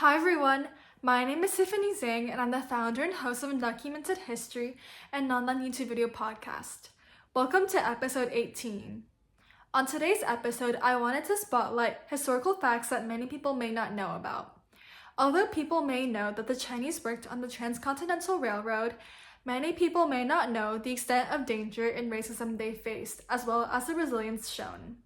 Hi everyone, my name is Tiffany Zhang and I'm the founder and host of Undocumented History and Nonline YouTube video podcast. Welcome to episode 18. On today's episode, I wanted to spotlight historical facts that many people may not know about. Although people may know that the Chinese worked on the Transcontinental Railroad, many people may not know the extent of danger and racism they faced, as well as the resilience shown.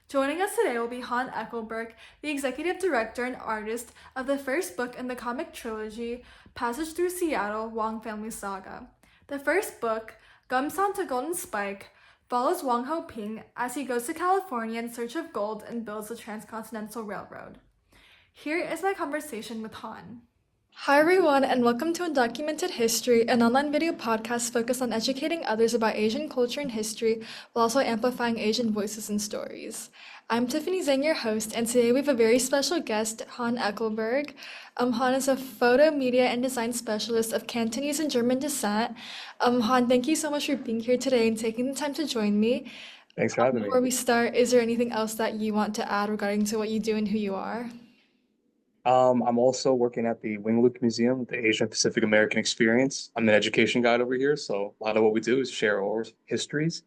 Joining us today will be Han Eckelberg, the executive director and artist of the first book in the comic trilogy, Passage Through Seattle, Wong Family Saga. The first book, Gumsan to Golden Spike, follows Wang Ho-ping as he goes to California in search of gold and builds the Transcontinental Railroad. Here is my conversation with Han. Hi everyone, and welcome to Undocumented History, an online video podcast focused on educating others about Asian culture and history while also amplifying Asian voices and stories. I'm Tiffany Zhang, your host, and today we have a very special guest, Han Eckelberg. Han is a photo, media, and design specialist of Cantonese and German descent. Han, thank you so much for being here today and taking the time to join me. Thanks for having me. Before we start, is there anything else that you want to add regarding to what you do and who you are? I'm also working at the Wing Luke Museum, the Asian Pacific American Experience. I'm an education guide over here, so a lot of what we do is share our histories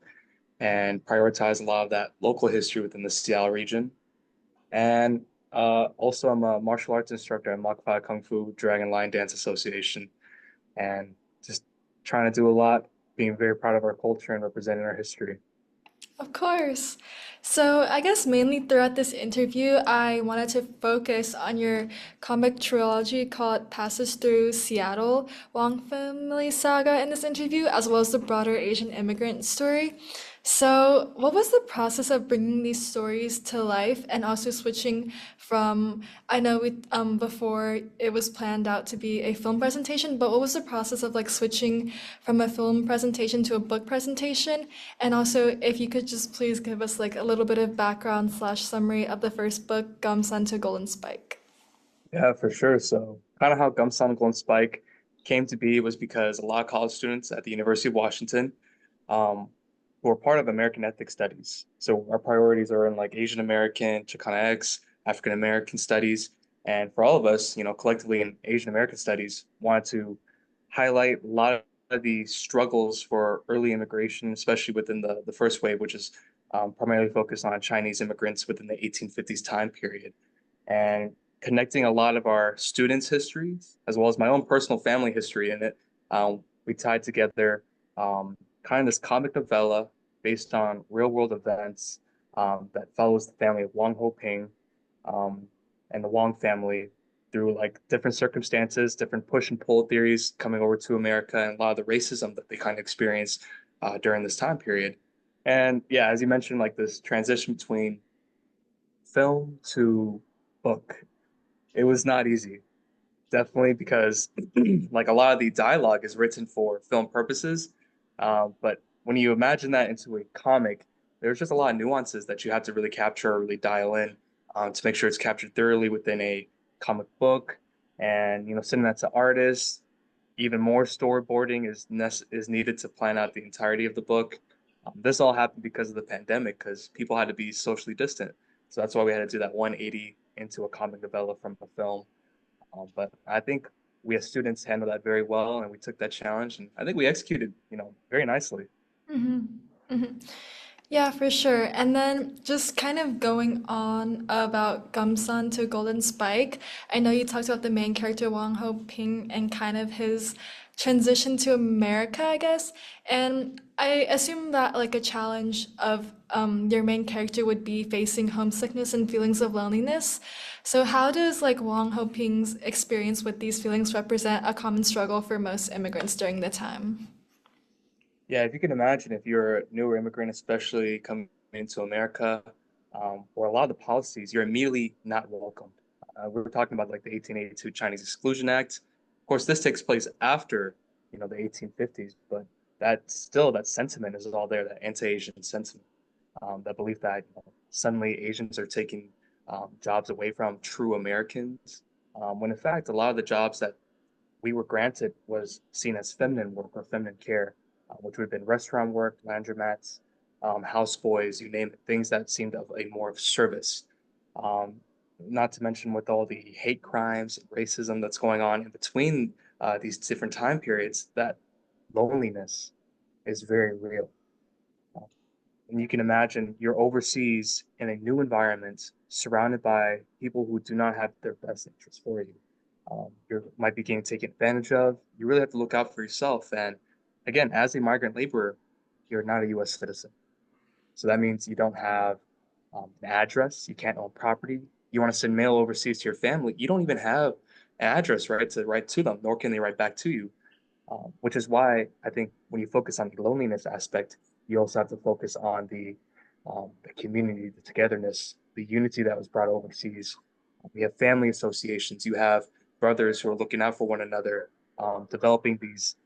and prioritize a lot of that local history within the Seattle region. And also, I'm a martial arts instructor at Mach Fai Kung Fu Dragon Lion Dance Association, and just trying to do a lot, being very proud of our culture and representing our history. Of course. So, I guess mainly throughout this interview, I wanted to focus on your comic trilogy called Passes Through Seattle, Wong Family Saga in this interview, as well as the broader Asian immigrant story. So, what was the process of bringing these stories to life and also switching from, I know before it was planned out to be a film presentation, but what was the process of like switching from a film presentation to a book presentation? And also, if you could just please give us like a little bit of background slash summary of the first book, Gum Sun to Golden Spike. Yeah, for sure. So, kind of how Gumsam Golden Spike came to be was because a lot of college students at the University of Washington um, who are part of American ethnic studies. So, our priorities are in like Asian American, Chicanx, African American studies. And for all of us, collectively in Asian American studies, wanted to highlight a lot of the struggles for early immigration, especially within the first wave, which is primarily focused on Chinese immigrants within the 1850s time period. And connecting a lot of our students' histories as well as my own personal family history in it. We tied together kind of this comic novella based on real world events that follows the family of Wang Ho-ping um, and the Wang family through like different circumstances, different push and pull theories coming over to America, and a lot of the racism that they kind of experienced during this time period. And yeah, as you mentioned, like this transition between film to book, it was not easy. Definitely because like a lot of the dialogue is written for film purposes. But when you imagine that into a comic, there's just a lot of nuances that you have to really capture or really dial in to make sure it's captured thoroughly within a comic book. And sending that to artists, even more storyboarding is needed to plan out the entirety of the book. This all happened because of the pandemic, because people had to be socially distant. So that's why we had to do that 180 into a comic novella from a film. But I think we as students handled that very well, and we took that challenge, and I think we executed, very nicely. hmm hmm Yeah, for sure. And then just kind of going on about Gumsun to Golden Spike, I know you talked about the main character Wang Ho Ping and kind of his transition to America, I guess. And I assume that like a challenge of your main character would be facing homesickness and feelings of loneliness. So how does like Wang Ho Ping's experience with these feelings represent a common struggle for most immigrants during the time? Yeah, if you can imagine, if you're a newer immigrant, especially coming into America, or a lot of the policies, you're immediately not welcomed. We were talking about like the 1882 Chinese Exclusion Act. Of course, this takes place after, the 1850s, but that sentiment is all there, that anti-Asian sentiment, that belief that suddenly Asians are taking jobs away from true Americans, when in fact a lot of the jobs that we were granted was seen as feminine work or feminine care, which would have been restaurant work, laundromats, houseboys, you name it, things that seemed of a more of service. Um, not to mention with all the hate crimes and racism that's going on in between these different time periods, that loneliness is very real. Uh, And you can imagine you're overseas in a new environment, surrounded by people who do not have their best interests for you. You might be getting taken advantage of. You really have to look out for yourself. And again, as a migrant laborer, you're not a U.S. citizen. So that means you don't have an address. You can't own property. You want to send mail overseas to your family. You don't even have an address, right, to write to them, nor can they write back to you. Which is why I think when you focus on the loneliness aspect, you also have to focus on the community, the togetherness, the unity that was brought overseas. We have family associations. You have brothers who are looking out for one another, developing these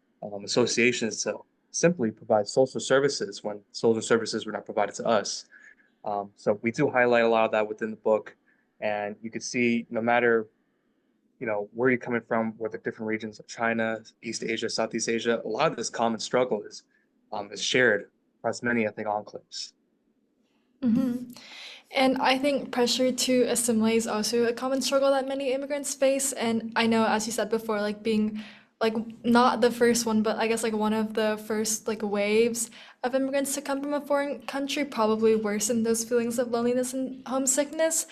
associations to simply provide social services when social services were not provided to us. So we do highlight a lot of that within the book, and you could see no matter where you're coming from, where the different regions of China, East Asia, Southeast Asia, a lot of this common struggle is shared across many ethnic enclaves. Mhm. And I think pressure to assimilate is also a common struggle that many immigrants face. And I know, as you said before, like being like not the first one, but I guess like one of the first like waves of immigrants to come from a foreign country probably worsened those feelings of loneliness and homesickness.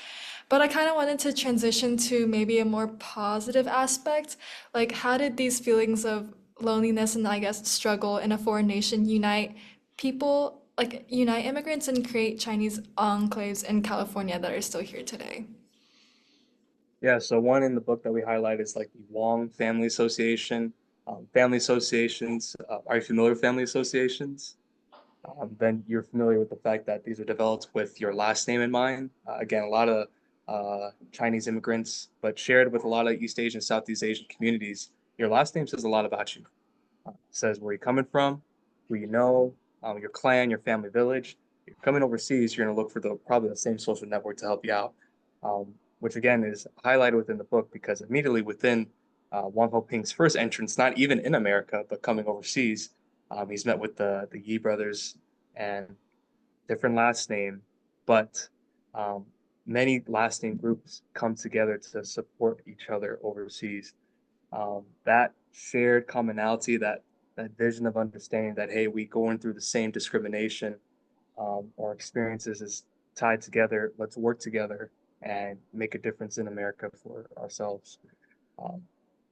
But I kind of wanted to transition to maybe a more positive aspect. Like, how did these feelings of loneliness and I guess struggle in a foreign nation unite people, like unite immigrants and create Chinese enclaves in California that are still here today? Yeah, so one in the book that we highlight is like the Wong Family Association. Family associations, are you familiar with family associations? Then you're familiar with the fact that these are developed with your last name in mind. Again, a lot of Chinese immigrants, but shared with a lot of East Asian, Southeast Asian communities. Your last name says a lot about you. Says where you're coming from, who you know, your clan, your family village. If you're coming overseas, you're going to look for the probably the same social network to help you out, which again is highlighted within the book because immediately within Wang Hoping's first entrance, not even in America, but coming overseas, he's met with the Yi brothers and different last name, but um, many last name groups come together to support each other overseas. That shared commonality, that vision of understanding that hey, we going through the same discrimination, our experiences is tied together. Let's work together and make a difference in America for ourselves. Um,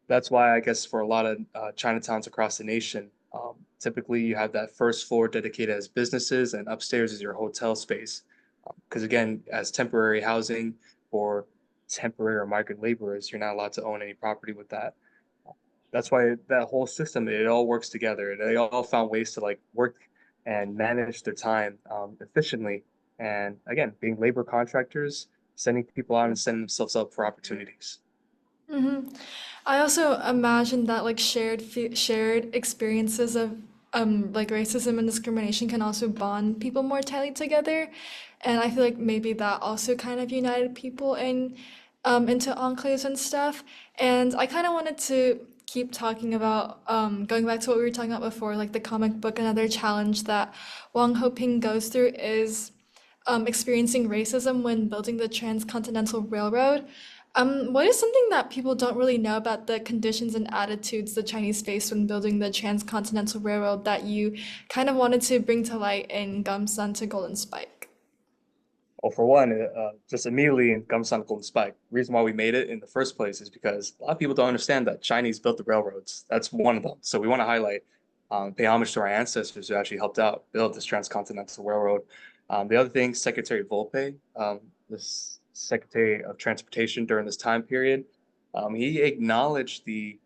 that's why I guess for a lot of Chinatowns across the nation, typically you have that first floor dedicated as businesses, and upstairs is your hotel space. Because again, as temporary housing for temporary or migrant laborers, you're not allowed to own any property with that. That's why that whole system, it all works together. They all found ways to like work and manage their time efficiently. And again, being labor contractors, sending people out and setting themselves up for opportunities. Hmm. I also imagine that like shared experiences of like racism and discrimination can also bond people more tightly together, and I feel like maybe that also kind of united people in into enclaves and stuff. And I kind of wanted to keep talking about going back to what we were talking about before, like the comic book. Another challenge that Wang Hoping goes through is experiencing racism when building the Transcontinental Railroad. What is something that people don't really know about the conditions and attitudes the Chinese faced when building the Transcontinental Railroad that you kind of wanted to bring to light in Gumsun to Golden Spike? Well, for one, just immediately in Gumsan Golden Spike, the reason why we made it in the first place is because a lot of people don't understand that Chinese built the railroads. That's one of them. So we want to highlight, pay homage to our ancestors who actually helped out build this transcontinental railroad. The other thing, Secretary Volpe, this Secretary of Transportation during this time period, he acknowledged the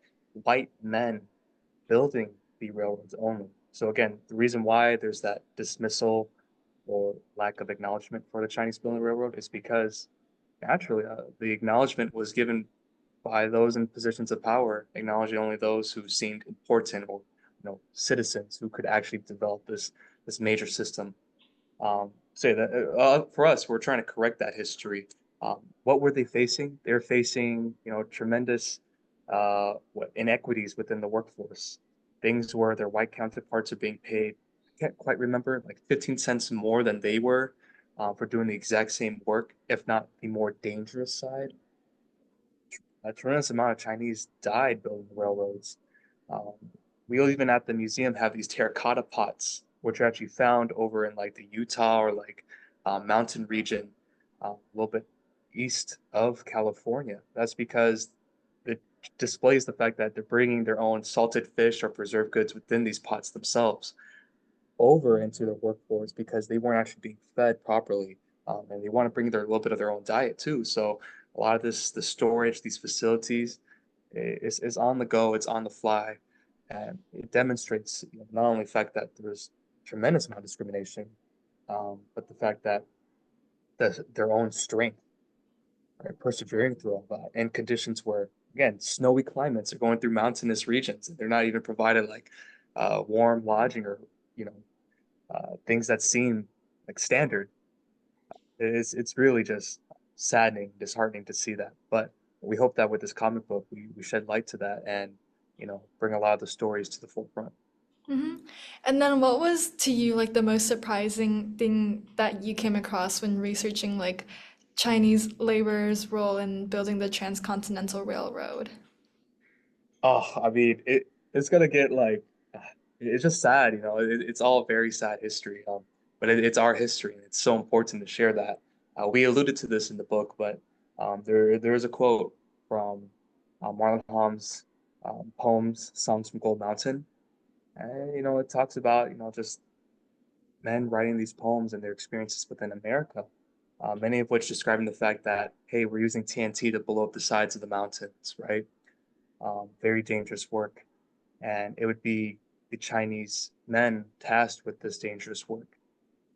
white men building the railroads only. So again, the reason why there's that dismissal or lack of acknowledgement for the Chinese building the railroad is because naturally the acknowledgement was given by those in positions of power, acknowledging only those who seemed important or citizens who could actually develop this major system. Say that for us, we're trying to correct that history. What were they facing? They're facing tremendous inequities within the workforce. Things where their white counterparts are being paid, I can't quite remember, like 15 cents more than they were. for doing the exact same work, if not the more dangerous side. A tremendous amount of Chinese died building railroads. Um, we even at the museum have these terracotta pots, which are actually found over in like the Utah or like mountain region, a little bit east of California. That's because it displays the fact that they're bringing their own salted fish or preserved goods within these pots themselves over into their workforce because they weren't actually being fed properly. And they want to bring their little bit of their own diet too. So a lot of the storage, these facilities is on the go, it's on the fly. And it demonstrates, not only the fact that there's tremendous amount of discrimination, but the fact that their own strength, right, persevering through all that in conditions where, again, snowy climates are going through mountainous regions and they're not even provided like warm lodging or, you know, things that seem like standard. It's really just saddening, disheartening to see that. But we hope that with this comic book, we shed light to that and bring a lot of the stories to the forefront. Hmm. And then what was to you like the most surprising thing that you came across when researching like Chinese laborers' role in building the Transcontinental Railroad? Oh, I mean, it's gonna get like it's just sad, it's all very sad history. But it's our history, and it's so important to share that. We alluded to this in the book, but there's a quote from Marlon Haum's poems, "Songs from Gold Mountain," and it talks about just men writing these poems and their experiences within America. Many of which describing the fact that, hey, we're using TNT to blow up the sides of the mountains, right? Very dangerous work. And it would be the Chinese men tasked with this dangerous work,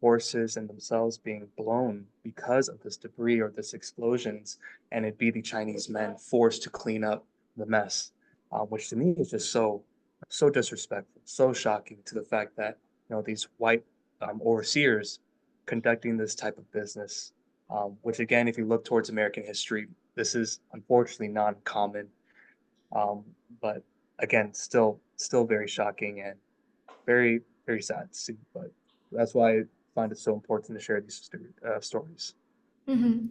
horses and themselves being blown because of this debris or this explosions, and it'd be the Chinese men forced to clean up the mess, which to me is just so disrespectful, so shocking to the fact that these white overseers conducting this type of business, which again, if you look towards American history, this is unfortunately not common, um, but again, still very shocking and very sad to see. But that's why I find it so important to share these stories. Hmm.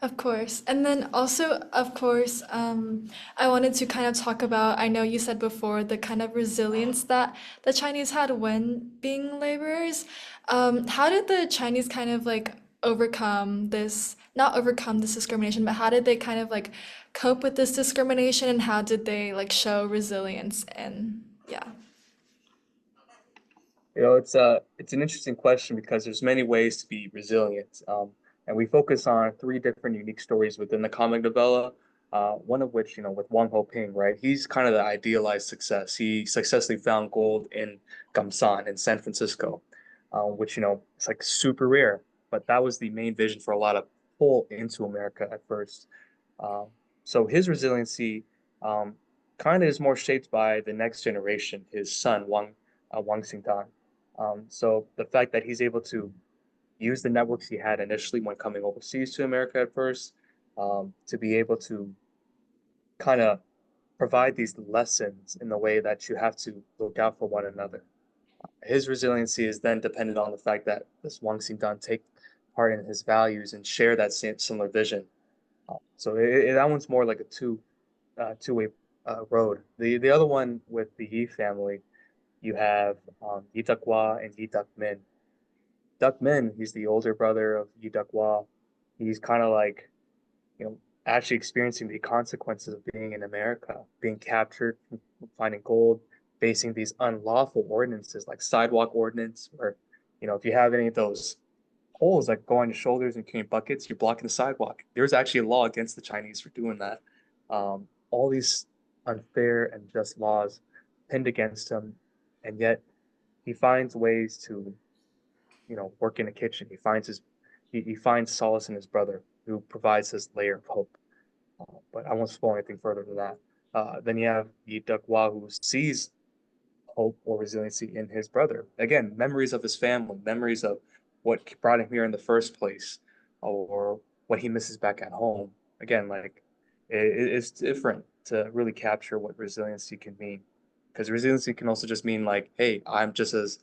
Of course. And then also, of course, I wanted to kind of talk about, I know you said before, the kind of resilience that the Chinese had when being laborers. How did the Chinese kind of like overcome this, not overcome this discrimination, but how did they kind of like cope with this discrimination and how did they like show resilience and yeah. It's an interesting question because there's many ways to be resilient, and we focus on three different unique stories within the comic novella. One of which, with Wang Hoping, right? He's kind of the idealized success. He successfully found gold in Gamsan in San Francisco, which it's like super rare. But that was the main vision for a lot of pull into America at first. Um, so his resiliency um, kind of is more shaped by the next generation, his son Wang Xingdan. So the fact that he's able to use the networks he had initially when coming overseas to America at first, to be able to kind of provide these lessons in the way that you have to look out for one another. His resiliency is then dependent on the fact that this Wang Xingdan take part in his values and share that same similar vision. So that one's more like a two-way road. The other one with the Yi family, you have Yi Duckhua and Yi Duckmin. Duckmin, he's the older brother of Yi Duckhua. He's kind of like, you know, actually experiencing the consequences of being in America, being captured, finding gold, facing these unlawful ordinances like sidewalk ordinance, where, if you have any of those holes that go on your shoulders and carrying buckets, you're blocking the sidewalk. There's actually a law against the Chinese for doing that. All these unfair and just laws pinned against him, and yet he finds ways to work in a kitchen. He finds solace in his brother, who provides this layer of hope. But I won't spoil anything further than that. Then you have Yi Duckhua, who sees hope or resiliency in his brother. Again, memories of his family, memories of what brought him here in the first place, or what he misses back at home. Again, like it's different to really capture what resiliency can mean, because resiliency can also just mean like, hey, I'm just as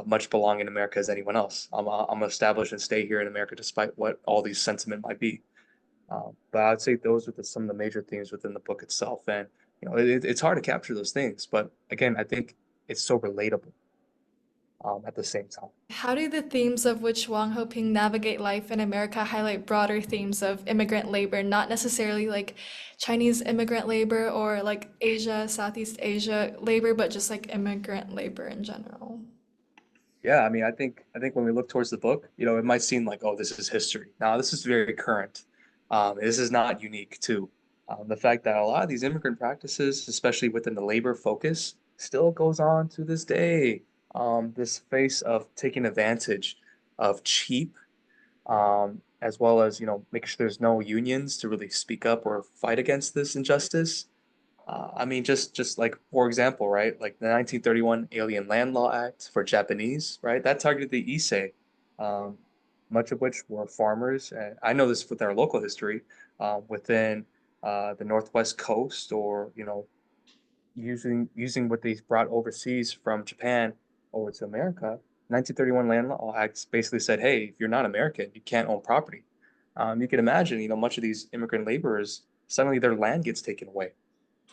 much belong in America as anyone else. I'm established and stay here in America despite what all these sentiment might be. But I'd say those are some of the major themes within the book itself. And it's hard to capture those things, but again, I think it's so relatable at the same time. How do the themes of which Wang Hoping navigate life in America highlight broader themes of immigrant labor, not necessarily like Chinese immigrant labor or like Asia, Southeast Asia labor, but just like immigrant labor in general? Yeah, I mean, I think when we look towards the book, it might seem like, oh, this is history. Now, this is very current. This is not unique to the fact that a lot of these immigrant practices, especially within the labor focus, still goes on to this day. This face of taking advantage of cheap, as well as making sure there's no unions to really speak up or fight against this injustice. I mean, just like for example, right? Like the 1931 Alien Land Law Act for Japanese, right? That targeted the Issei, um, much of which were farmers. And I know this with our local history, within the Northwest coast, or using what they brought overseas from Japan over to America. 1931 Land Law Act basically said, hey, if you're not American, you can't own property. You can imagine, much of these immigrant laborers, suddenly their land gets taken away,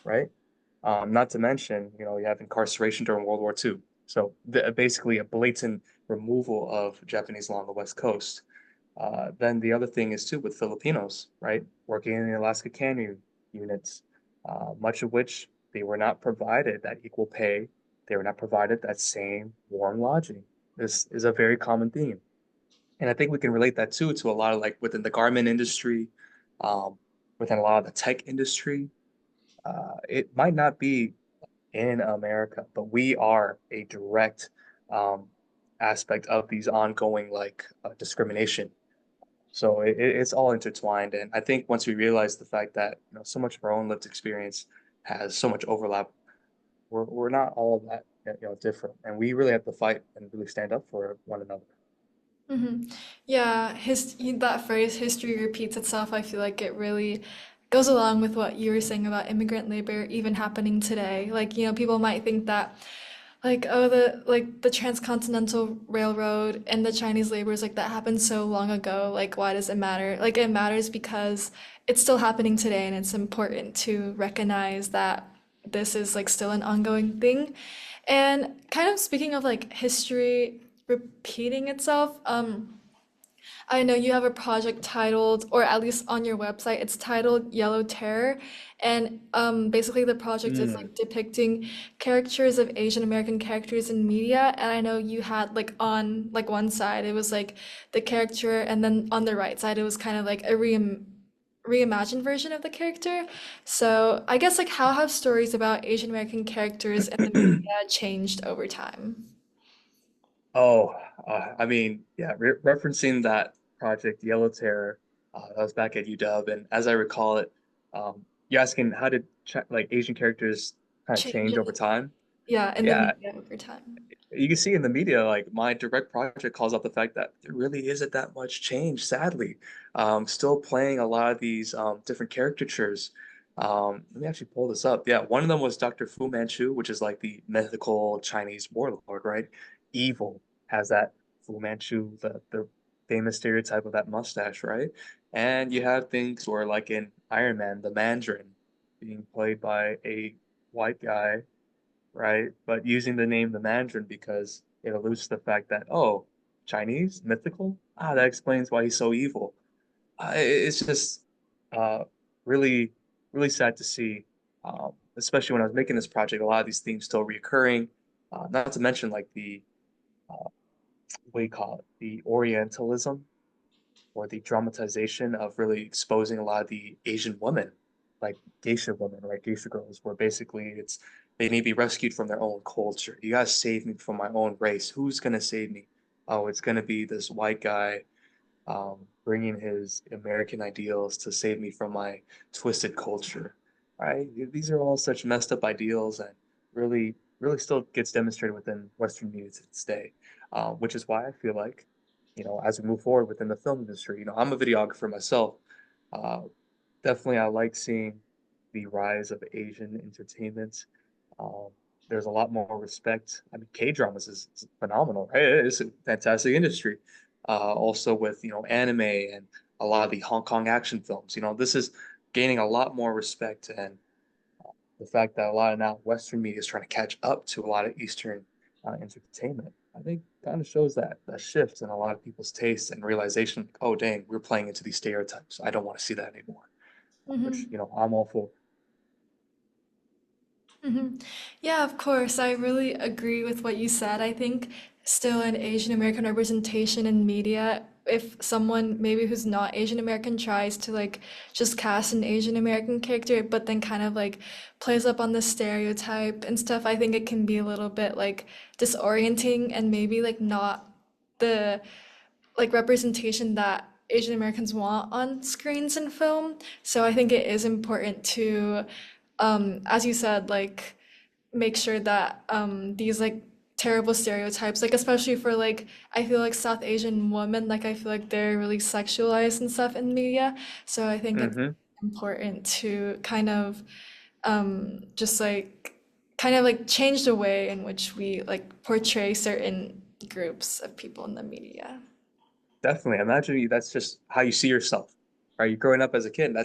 right? Not to mention, you have incarceration during World War II. So basically a blatant removal of Japanese law on the West Coast. Then the other thing is too with Filipinos, right? Working in the Alaska Canyon units, much of which they were not provided that equal pay. They were not provided that same warm lodging. This is a very common theme. And I think we can relate that too to a lot of like within the garment industry, um, within a lot of the tech industry. It might not be in America, but we are a direct um, aspect of these ongoing like discrimination. So it's all intertwined, and I think once we realize the fact that so much of our own lived experience has so much overlap, we're not all that different, and we really have to fight and really stand up for one another. Hmm. Yeah, that phrase, history repeats itself, I feel like it really goes along with what you were saying about immigrant labor even happening today. Like, people might think that like, oh, the Transcontinental Railroad and the Chinese laborers, like that happened so long ago. Like, why does it matter? Like, it matters because it's still happening today, and it's important to recognize that this is like still an ongoing thing. And kind of speaking of like history repeating itself, I know you have a project titled, or at least on your website, it's titled Yellow Terror. And basically, the project is Mm. like depicting caricatures of Asian American characters in media. And I know you had like on like one side, it was like the caricature, and then on the right side, it was kind of like a reimagined version of the character. So I guess like how have stories about Asian American characters in the media changed over time? Oh, I mean, yeah, referencing that project, Yellow Terror, that was back at UW, and as I recall it, you're asking how did ch like Asian characters kind of Change change in over the, time? yeah, in the Yeah, media over time. you can see in the media, like my direct project calls out the fact that there really isn't that much change, sadly. Still playing a lot of these different caricatures. Let me actually pull this up. Yeah, one of them was Dr. Fu Manchu, which is like the mythical Chinese warlord, right? Evil has that Fu Manchu, the famous stereotype of that mustache, right? And you have things where, like in Iron Man, the Mandarin being played by a white guy, right? But using the name the Mandarin because it alludes to the fact that, oh, Chinese, mythical? Ah, that explains why he's so evil. It's just uh, really, really sad to see, especially when I was making this project, a lot of these themes still reoccurring. Not to mention like the, what do you call it, the Orientalism or the dramatization of really exposing a lot of the Asian women, like geisha women, right? Geisha girls, where basically they need to be rescued from their own culture. You guys save me from my own race. Who's gonna save me? Oh, it's gonna be this white guy bringing his American ideals to save me from my twisted culture, right? These are all such messed up ideals and really, really still gets demonstrated within Western media to this day, which is why I feel like, as we move forward within the film industry, I'm a videographer myself. Uh, Definitely, I like seeing the rise of Asian entertainment. Um, there's a lot more respect. I mean, K-dramas is phenomenal, right? It is a fantastic industry. Also with, anime and a lot of the Hong Kong action films, this is gaining a lot more respect. And the fact that a lot of now Western media is trying to catch up to a lot of Eastern entertainment, I think kind of shows that shift in a lot of people's tastes and realization, like, oh, dang, we're playing into these stereotypes. I don't want to see that anymore, which, Mm-hmm. I'm all for. Hmm. Yeah, of course. I really agree with what you said. I think still in Asian American representation in media, if someone maybe who's not Asian American tries to like just cast an Asian American character, but then kind of like plays up on the stereotype and stuff, I think it can be a little bit like disorienting and maybe like not the like representation that Asian Americans want on screens and film. So I think it is important to, as you said, like make sure that these like terrible stereotypes, like especially for like I feel like South Asian women, like I feel like they're really sexualized and stuff in media. So I think it's Hmm. important to kind of just like kind of like change the way in which we like portray certain groups of people in the media. Definitely. Imagine that's just how you see yourself, right? You're growing up as a kid.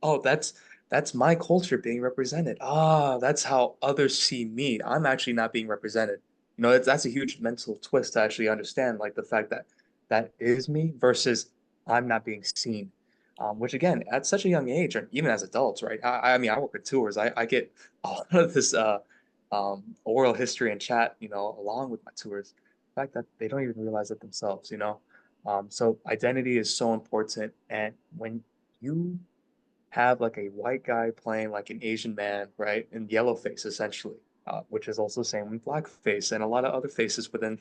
Oh, that's my culture being represented. Ah, that's how others see me. I'm actually not being represented. That's a huge mental twist to actually understand, like the fact that that is me versus I'm not being seen. Which again, at such a young age, and even as adults, right? I mean, I work with tours. I get a lot of this oral history and chat, along with my tours. The fact that they don't even realize it themselves. So identity is so important. And when you have like a white guy playing like an Asian man, right, in yellowface essentially, which is also same with blackface and a lot of other faces within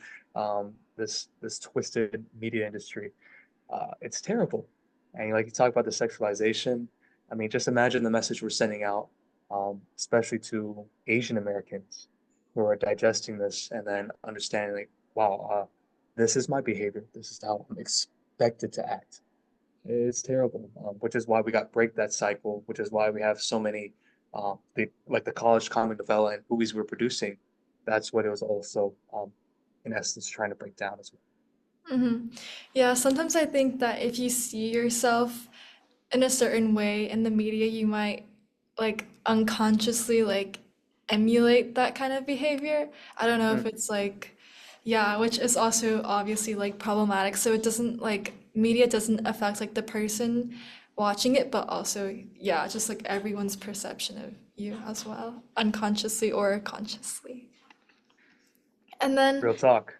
this twisted media industry, it's terrible. And like you talk about the sexualization, I mean, just imagine the message we're sending out, especially to Asian Americans who are digesting this and then understanding like, wow, this is my behavior. This is how I'm expected to act. It's terrible, which is why we got break that cycle, which is why we have so many, the college comic novella and movies we're producing. That's what it was also, in essence, trying to break down as well. Hmm. Yeah, sometimes I think that if you see yourself in a certain way in the media, you might like unconsciously like emulate that kind of behavior. I don't know if Mm. it's like, yeah, which is also obviously like problematic. So it doesn't like media doesn't affect like the person watching it, but also, yeah, just like everyone's perception of you as well, unconsciously or consciously. And then Real talk.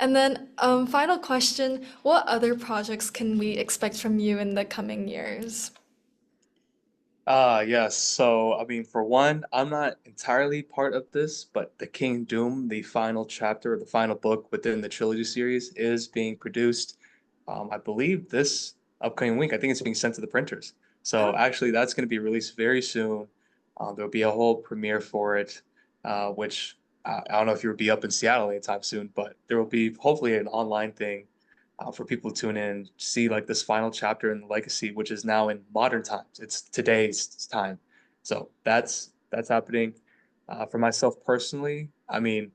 And then, final question, what other projects can we expect from you in the coming years? Yes. So, I mean, for one, I'm not entirely part of this, but the King Doom, the final chapter, the final book within the trilogy series, is being produced. I believe this upcoming week. I think it's being sent to the printers. Oh. So, actually, that's going to be released very soon. There'll be a whole premiere for it, which I don't know if you'll be up in Seattle anytime soon, but there will be hopefully an online thing for people to tune in, see like this final chapter in the legacy, which is now in modern times. It's today's time. So that's happening. For myself personally, I mean,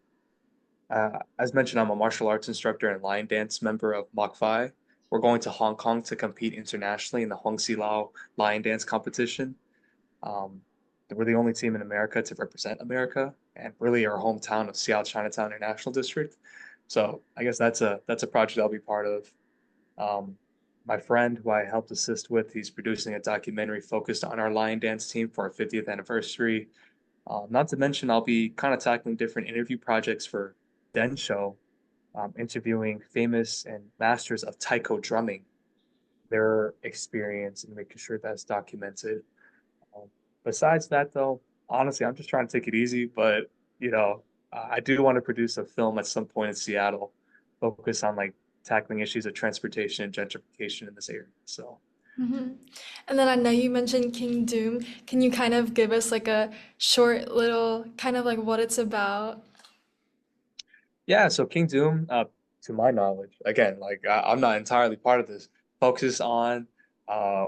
as mentioned, I'm a martial arts instructor and lion dance member of Mach Phi. We're going to Hong Kong to compete internationally in the Hong Si Lao lion dance competition. Um, we're the only team in America to represent America and really our hometown of Seattle Chinatown International District. So I guess that's a project I'll be part of. um, my friend who I helped assist with, he's producing a documentary focused on our lion dance team for our 50th anniversary. Not to mention, I'll be kind of tackling different interview projects for Den Show, interviewing famous and masters of taiko drumming, their experience, and making sure that's documented. Um, Besides that, though, honestly, I'm just trying to take it easy, but you know, I do want to produce a film at some point in Seattle, focus on like tackling issues of transportation and gentrification in this area. So, Mhm. And then I know you mentioned King Doom. Can you kind of give us like a short little kind of like what it's about? yeah, so King Doom, to my knowledge, again, like I'm not entirely part of this, focuses on a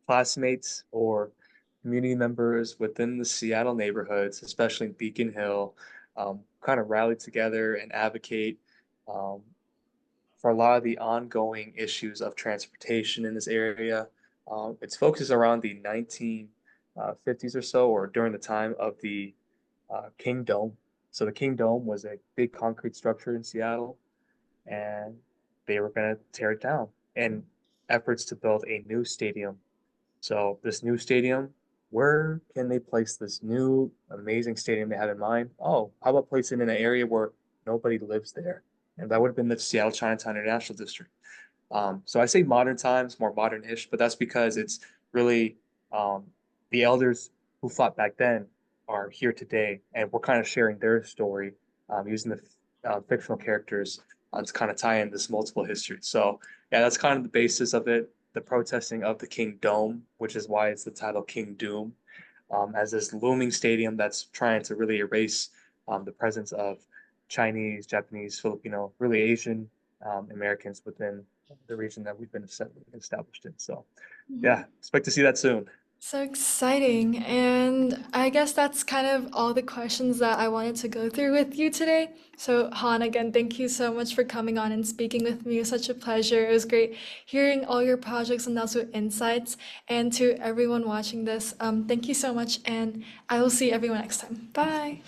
classmates or community members within the Seattle neighborhoods, especially in Beacon Hill, kind of rally together and advocate um, for a lot of the ongoing issues of transportation in this area. It's focused around the 1950s or so, or during the time of the King Dome. So the King Dome was a big concrete structure in Seattle, and they were going to tear it down in efforts to build a new stadium. So this new stadium, where can they place this new amazing stadium they have in mind? Oh, how about place it in an area where nobody lives there? And that would have been the Seattle Chinatown International District. So I say modern times, more modern-ish, but that's because it's really um, the elders who fought back then are here today, and we're kind of sharing their story using the fictional characters to kind of tie in this multiple history. So yeah, that's kind of the basis of it. The protesting of the King Dome, which is why it's the title King Doom, as this looming stadium that's trying to really erase the presence of Chinese, Japanese, Filipino, really Asian Americans within the region that we've been established in. So, yeah, expect to see that soon. So exciting. And I guess that's kind of all the questions that I wanted to go through with you today. So, Han, again, thank you so much for coming on and speaking with me. It was such a pleasure. It was great hearing all your projects and also insights. And to everyone watching this, thank you so much. And I will see everyone next time. Bye.